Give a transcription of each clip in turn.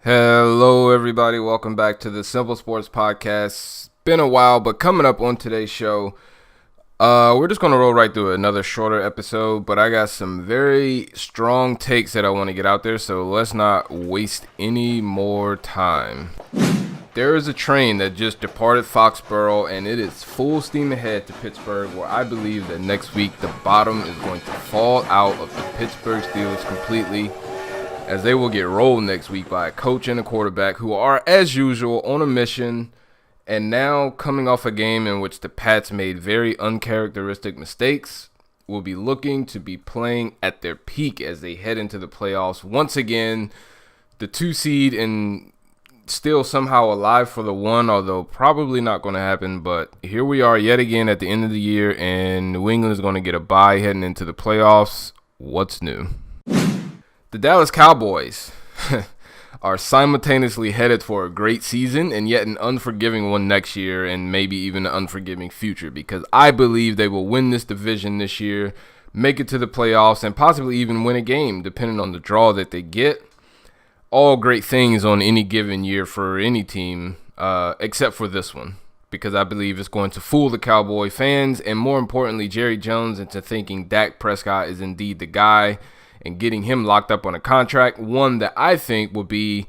Hello, everybody. Welcome back to the Simple Sports Podcast. It's been a while, but coming up on today's show, we're just going to roll right through it. Another shorter episode, but I got some very strong takes that I want to get out there, so let's not waste any more time. There is a train that just departed Foxborough, and it is full steam ahead to Pittsburgh, where I believe that next week the bottom is going to fall out of the Pittsburgh Steelers completely, as they will get rolled next week by a coach and a quarterback who are, as usual, on a mission, and now coming off a game in which the Pats made very uncharacteristic mistakes, will be looking to be playing at their peak as they head into the playoffs. Once again, the 2 seed and still somehow alive for the 1, although probably not going to happen, but here we are yet again at the end of the year, and New England is going to get a bye heading into the playoffs. What's new? The Dallas Cowboys are simultaneously headed for a great season and yet an unforgiving one next year, and maybe even an unforgiving future, because I believe they will win this division this year, make it to the playoffs, and possibly even win a game, depending on the draw that they get. All great things on any given year for any team, except for this one, because I believe it's going to fool the Cowboy fans, and more importantly, Jerry Jones, into thinking Dak Prescott is indeed the guy, and getting him locked up on a contract, one that I think will be,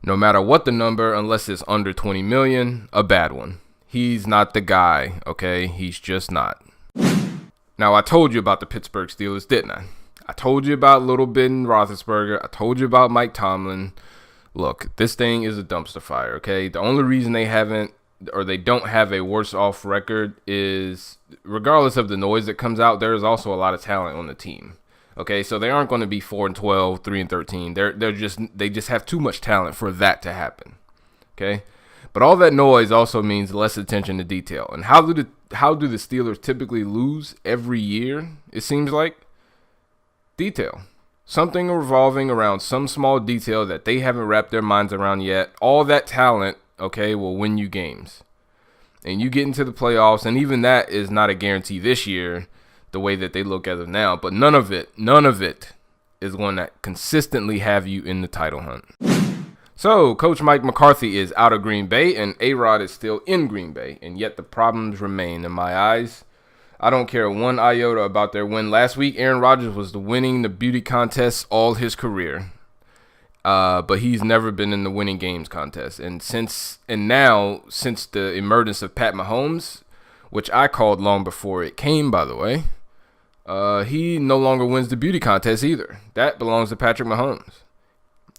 no matter what the number, unless it's under $20 million, a bad one. He's not the guy, okay? He's just not. Now, I told you about the Pittsburgh Steelers, didn't I? I told you about Little Ben Roethlisberger. I told you about Mike Tomlin. Look, this thing is a dumpster fire, okay? The only reason they don't have a worse off record is, regardless of the noise that comes out, there is also a lot of talent on the team. Okay, so they aren't going to be 4-12, 3-13. They just have too much talent for that to happen. Okay, but all that noise also means less attention to detail. And how do the Steelers typically lose every year? It seems like detail, something revolving around some small detail that they haven't wrapped their minds around yet. All that talent, okay, will win you games, and you get into the playoffs, and even that is not a guarantee this year, the way that they look as of now, but none of it is going to consistently have you in the title hunt. So, Coach Mike McCarthy is out of Green Bay, and A-Rod is still in Green Bay, and yet the problems remain in my eyes. I don't care one iota about their win last week. Aaron Rodgers was winning the beauty contest all his career, but he's never been in the winning games contest. And now, since the emergence of Pat Mahomes, which I called long before it came, by the way, he no longer wins the beauty contest either. That belongs to Patrick Mahomes.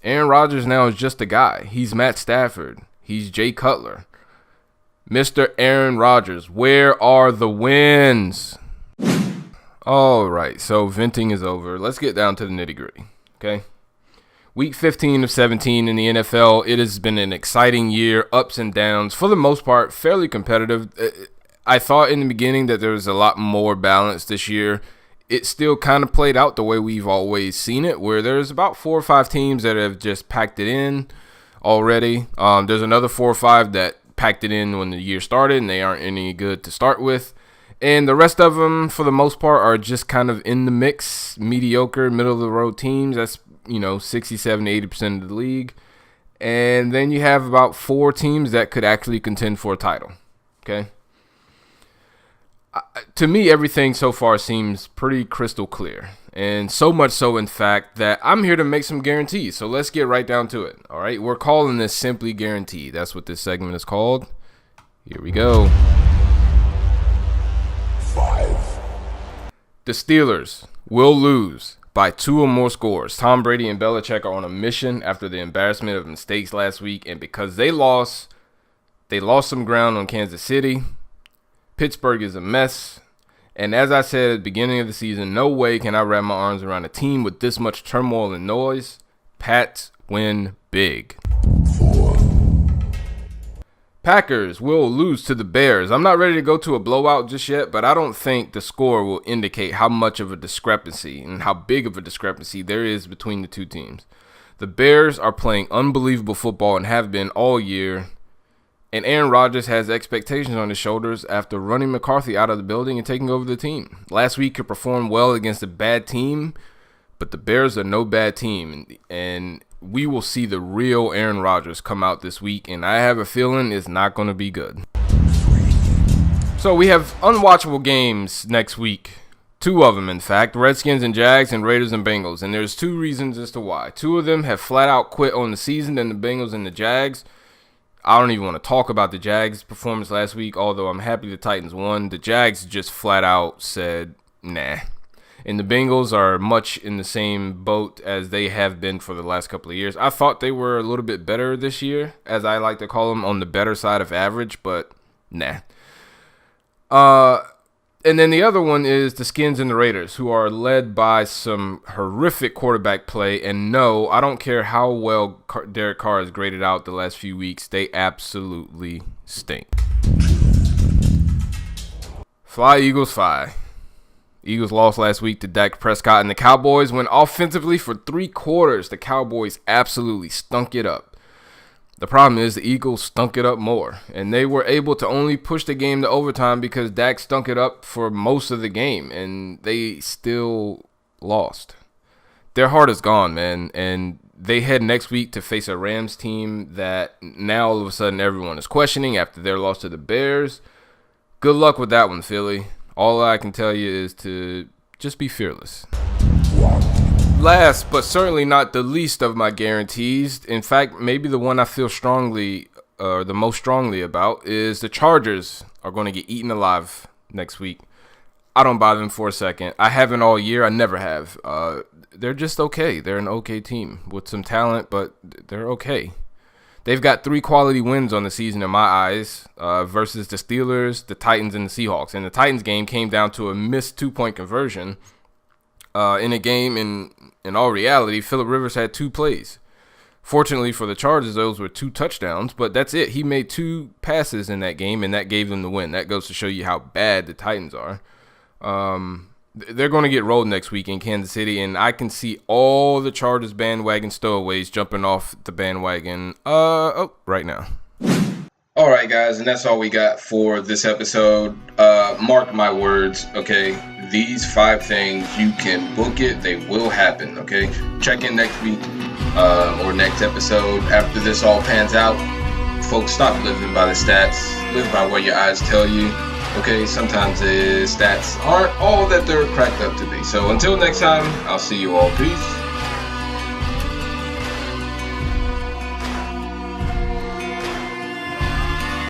Aaron Rodgers now is just a guy. He's Matt Stafford. He's Jay Cutler. Mr. Aaron Rodgers, where are the wins? All right, so venting is over. Let's get down to the nitty-gritty, okay? Week 15 of 17 in the NFL, it has been an exciting year, ups and downs. For the most part, fairly competitive. I thought in the beginning that there was a lot more balance this year. It still kind of played out the way we've always seen it, where there's about 4 or 5 teams that have just packed it in already. There's another 4 or 5 that packed it in when the year started, and they aren't any good to start with. And the rest of them, for the most part, are just kind of in the mix, mediocre, middle-of-the-road teams. That's, 67 to 80% of the league. And then you have about 4 teams that could actually contend for a title, okay? To me, everything so far seems pretty crystal clear, and so much so, in fact, that I'm here to make some guarantees. So let's get right down to it, all right? We're calling this Simply Guaranteed. That's what this segment is called. Here we go. 5. The Steelers will lose by 2 or more scores. Tom Brady and Belichick are on a mission after the embarrassment of mistakes last week, and because they lost some ground on Kansas City. Pittsburgh is a mess, and as I said at the beginning of the season, no way can I wrap my arms around a team with this much turmoil and noise. Pats win big. 4. Packers will lose to the Bears. I'm not ready to go to a blowout just yet, but I don't think the score will indicate how much of a discrepancy and how big of a discrepancy there is between the two teams. The Bears are playing unbelievable football and have been all year. And Aaron Rodgers has expectations on his shoulders after running McCarthy out of the building and taking over the team. Last week, he performed well against a bad team, but the Bears are no bad team. And we will see the real Aaron Rodgers come out this week, and I have a feeling it's not going to be good. So we have unwatchable games next week. 2 of them, in fact. Redskins and Jags and Raiders and Bengals. And there's 2 reasons as to why. 2 of them have flat out quit on the season, and the Bengals and the Jags. I don't even want to talk about the Jags' performance last week, although I'm happy the Titans won. The Jags just flat out said, nah. And the Bengals are much in the same boat as they have been for the last couple of years. I thought they were a little bit better this year, as I like to call them, on the better side of average, but nah. And then the other one is the Skins and the Raiders, who are led by some horrific quarterback play. And no, I don't care how well Derek Carr has graded out the last few weeks. They absolutely stink. Fly, Eagles, fly. Eagles lost last week to Dak Prescott, and the Cowboys went offensively for 3 quarters. The Cowboys absolutely stunk it up. The problem is the Eagles stunk it up more, and they were able to only push the game to overtime because Dak stunk it up for most of the game, and they still lost. Their heart is gone, man, and they head next week to face a Rams team that now all of a sudden everyone is questioning after their loss to the Bears. Good luck with that one, Philly. All I can tell you is to just be fearless. Last, but certainly not the least of my guarantees, in fact, maybe the one I feel strongly, the most strongly about, is the Chargers are going to get eaten alive next week. I don't buy them for a second. I haven't all year. I never have. They're just okay. They're an okay team with some talent, but they're okay. They've got 3 quality wins on the season in my eyes versus the Steelers, the Titans, and the Seahawks. And the Titans game came down to a missed 2-point conversion. In a game, in all reality, Phillip Rivers had 2 plays. Fortunately for the Chargers, those were 2 touchdowns, but that's it. He made 2 passes in that game, and that gave them the win. That goes to show you how bad the Titans are. They're going to get rolled next week in Kansas City, and I can see all the Chargers bandwagon stowaways jumping off the bandwagon right now. All right, guys, and that's all we got for this episode. Mark my words, okay? These 5 things, you can book it. They will happen, okay? Check in next week or next episode. After this all pans out, folks, stop living by the stats. Live by what your eyes tell you, okay? Sometimes the stats aren't all that they're cracked up to be. So until next time, I'll see you all. Peace.